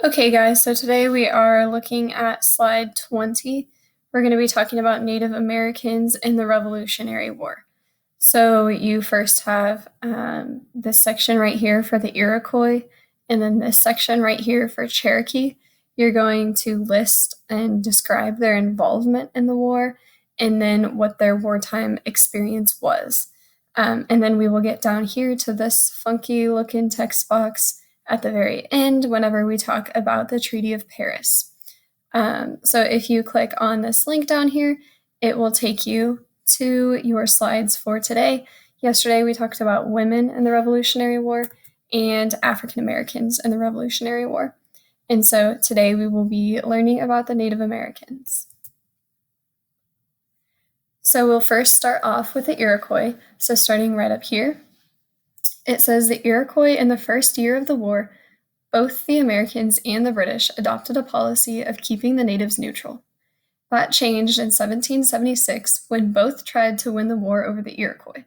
Okay, guys, so today we are looking at slide 20. We're going to be talking about Native Americans in the Revolutionary War. So you first have this section right here for the Iroquois, and then this section right here for Cherokee. You're going to list and describe their involvement in the war, and then what their wartime experience was. And then we will get down here to this funky looking text box at the very end whenever we talk about the Treaty of Paris. So if you click on this link down here, it will take you to your slides for today. Yesterday we talked about women in the Revolutionary War and African Americans in the Revolutionary War. And so today we will be learning about the Native Americans. So we'll first start off with the Iroquois. So starting right up here, it says the Iroquois in the first year of the war, both the Americans and the British adopted a policy of keeping the natives neutral. That changed in 1776 when both tried to win the war over the Iroquois.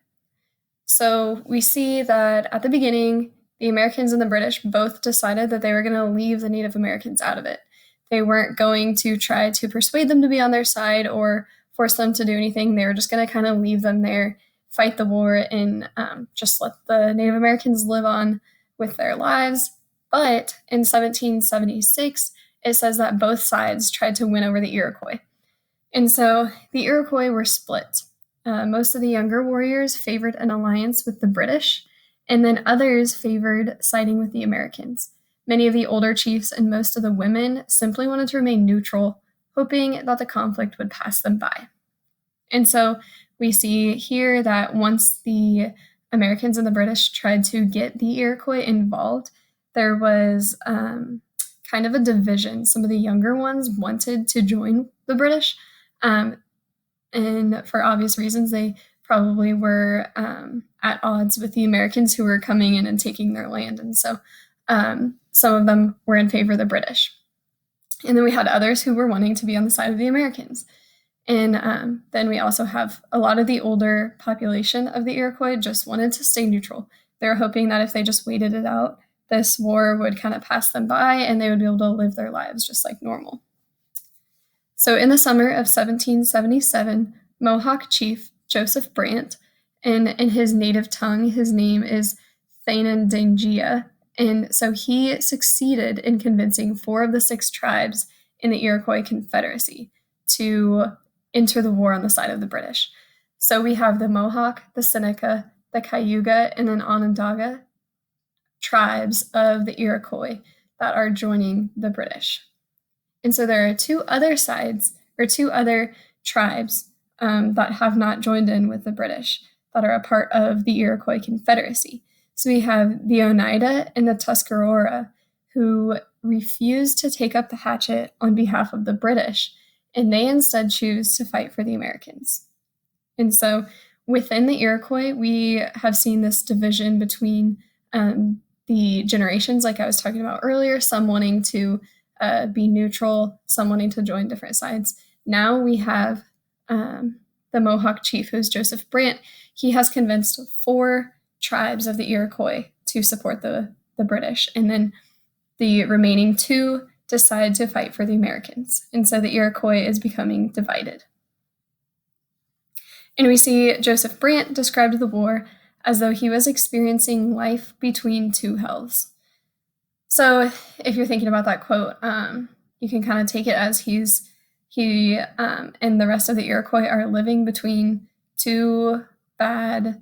So we see that at the beginning, the Americans and the British both decided that they were going to leave the Native Americans out of it. They weren't going to try to persuade them to be on their side or force them to do anything. They were just going to kind of leave them there, fight the war, and just let the Native Americans live on with their lives. But in 1776, it says that both sides tried to win over the Iroquois. And so the Iroquois were split. Most of the younger warriors favored an alliance with the British, and then others favored siding with the Americans. Many of the older chiefs and most of the women simply wanted to remain neutral, hoping that the conflict would pass them by. And so we see here that once the Americans and the British tried to get the Iroquois involved, there was kind of a division. Some of the younger ones wanted to join the British, and for obvious reasons, they probably were at odds with the Americans who were coming in and taking their land. And so some of them were in favor of the British. And then we had others who were wanting to be on the side of the Americans. And then we also have a lot of the older population of the Iroquois just wanted to stay neutral. They were hoping that if they just waited it out, this war would kind of pass them by and they would be able to live their lives just like normal. So in the summer of 1777, Mohawk chief Joseph Brant, and in his native tongue, his name is Thayendanegea, and so he succeeded in convincing 4 of the 6 tribes in the Iroquois Confederacy to enter the war on the side of the British. So we have the Mohawk, the Seneca, the Cayuga, and then Onondaga tribes of the Iroquois that are joining the British. And so there are 2 other sides, or 2 other tribes that have not joined in with the British that are a part of the Iroquois Confederacy. So we have the Oneida and the Tuscarora, who refused to take up the hatchet on behalf of the British, and they instead choose to fight for the Americans. And so within the Iroquois, we have seen this division between the generations, like I was talking about earlier, some wanting to be neutral, some wanting to join different sides. Now we have the Mohawk chief, who's Joseph Brant. He has convinced 4 tribes of the Iroquois to support the British, and then the remaining 2 decide to fight for the Americans. And so the Iroquois is becoming divided. And we see Joseph Brant described the war as though he was experiencing life between 2 hells. So if you're thinking about that quote, you can kind of take it as he and the rest of the Iroquois are living between two bad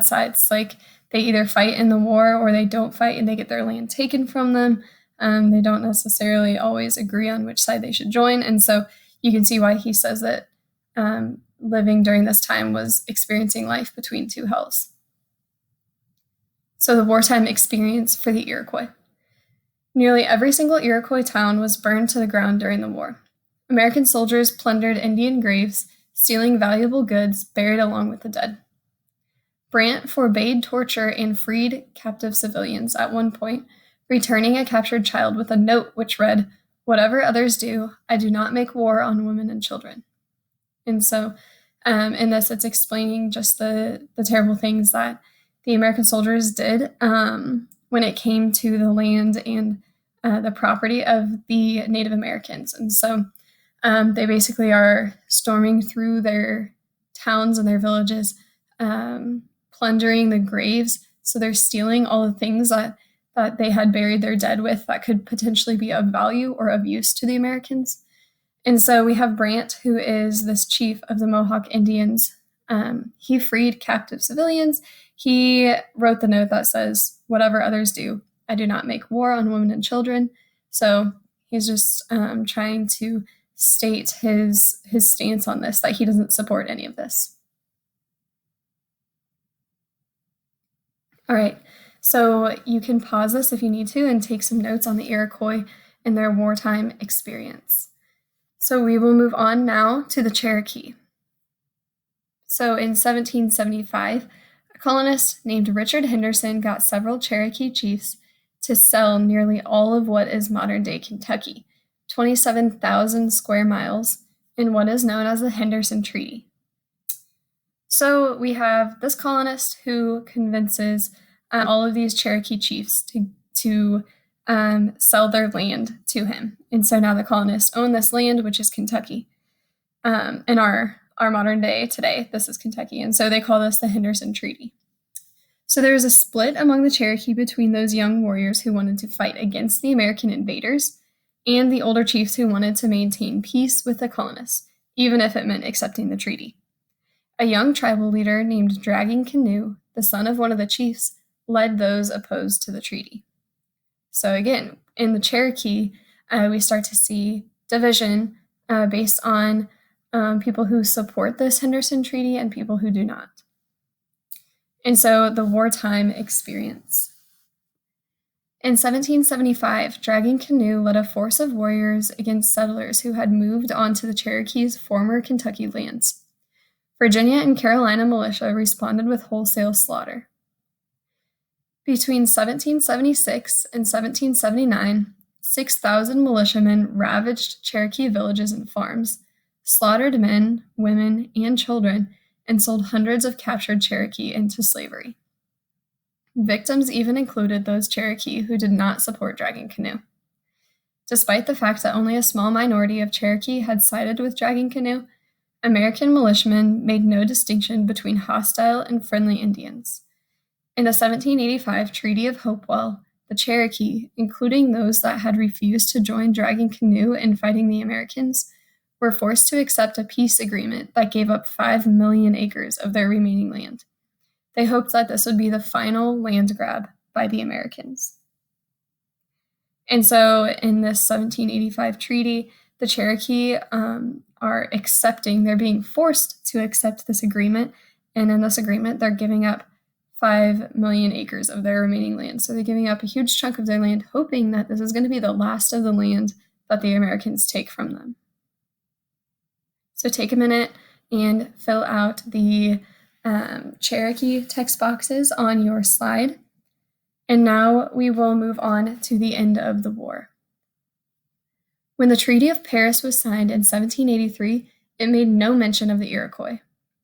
sides. Like they either fight in the war or they don't fight and they get their land taken from them. They don't necessarily always agree on which side they should join. And so you can see why he says that living during this time was experiencing life between 2 hells. So the wartime experience for the Iroquois. Nearly every single Iroquois town was burned to the ground during the war. American soldiers plundered Indian graves, stealing valuable goods buried along with the dead. Brant forbade torture and freed captive civilians at one point, returning a captured child with a note which read, "Whatever others do, I do not make war on women and children." And so in this, it's explaining just the terrible things that the American soldiers did when it came to the land and the property of the Native Americans. And so they basically are storming through their towns and their villages, plundering the graves. So they're stealing all the things that they had buried their dead with that could potentially be of value or of use to the Americans. And so we have Brant, who is this chief of the Mohawk Indians. He freed captive civilians. He wrote the note that says, "Whatever others do, I do not make war on women and children." So he's just trying to state his stance on this, that he doesn't support any of this. All right, so you can pause this if you need to and take some notes on the Iroquois and their wartime experience. So we will move on now to the Cherokee. So in 1775, a colonist named Richard Henderson got several Cherokee chiefs to sell nearly all of what is modern-day Kentucky, 27,000 square miles, in what is known as the Henderson Treaty. So we have this colonist who convinces all of these Cherokee chiefs to sell their land to him. And so now the colonists own this land, which is Kentucky. In our modern day today, this is Kentucky. And so they call this the Henderson Treaty. So there was a split among the Cherokee between those young warriors who wanted to fight against the American invaders and the older chiefs who wanted to maintain peace with the colonists, even if it meant accepting the treaty. A young tribal leader named Dragging Canoe, the son of one of the chiefs, led those opposed to the treaty. So again, in the Cherokee, we start to see division based on people who support this Henderson Treaty and people who do not. And so the wartime experience. In 1775, Dragging Canoe led a force of warriors against settlers who had moved onto the Cherokee's former Kentucky lands. Virginia and Carolina militia responded with wholesale slaughter. Between 1776 and 1779, 6,000 militiamen ravaged Cherokee villages and farms, slaughtered men, women, and children, and sold hundreds of captured Cherokee into slavery. Victims even included those Cherokee who did not support Dragging Canoe. Despite the fact that only a small minority of Cherokee had sided with Dragging Canoe, American militiamen made no distinction between hostile and friendly Indians. In the 1785 Treaty of Hopewell, the Cherokee, including those that had refused to join Dragging Canoe in fighting the Americans, were forced to accept a peace agreement that gave up 5 million acres of their remaining land. They hoped that this would be the final land grab by the Americans. And so in this 1785 treaty, the Cherokee are accepting, they're being forced to accept this agreement. And in this agreement, they're giving up 5 million acres of their remaining land. So they're giving up a huge chunk of their land, hoping that this is going to be the last of the land that the Americans take from them. So take a minute and fill out the Cherokee text boxes on your slide. And now we will move on to the end of the war. When the Treaty of Paris was signed in 1783, it made no mention of the Iroquois.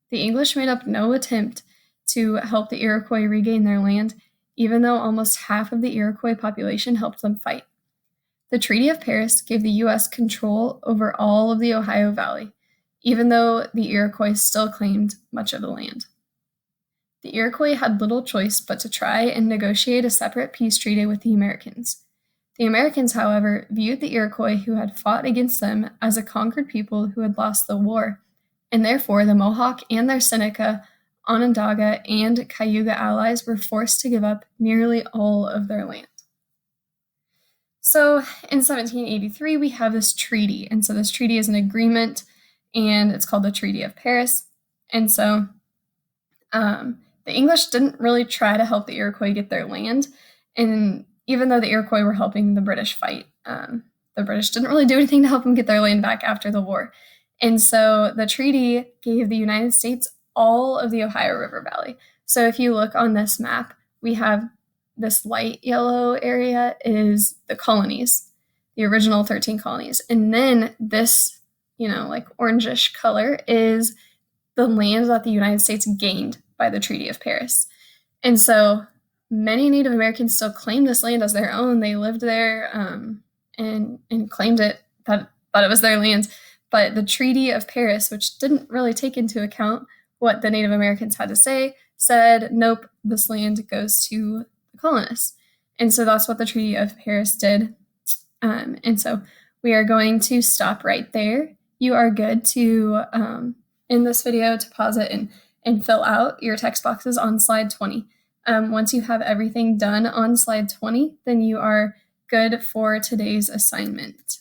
The English made up no attempt to help the Iroquois regain their land, even though almost half of the Iroquois population helped them fight. The Treaty of Paris gave the U.S. control over all of the Ohio Valley, even though the Iroquois still claimed much of the land. The Iroquois had little choice but to try and negotiate a separate peace treaty with the Americans. The Americans, however, viewed the Iroquois who had fought against them as a conquered people who had lost the war, and therefore the Mohawk and their Seneca, Onondaga, and Cayuga allies were forced to give up nearly all of their land. So in 1783, we have this treaty, and so this treaty is an agreement, and it's called the Treaty of Paris. And so the English didn't really try to help the Iroquois get their land, and even though the Iroquois were helping the British fight, the British didn't really do anything to help them get their land back after the war. And so the treaty gave the United States all of the Ohio River Valley. So if you look on this map, we have this light yellow area is the colonies, the original 13 colonies. And then this, like orangish color is the land that the United States gained by the Treaty of Paris. And so many Native Americans still claim this land as their own. They lived there and claimed it, that it was their land. But the Treaty of Paris, which didn't really take into account what the Native Americans had to say, said, nope, this land goes to the colonists. And so that's what the Treaty of Paris did. And so we are going to stop right there. You are good to, in this video, to pause it and fill out your text boxes on slide 20. Once you have everything done on slide 20, then you are good for today's assignment.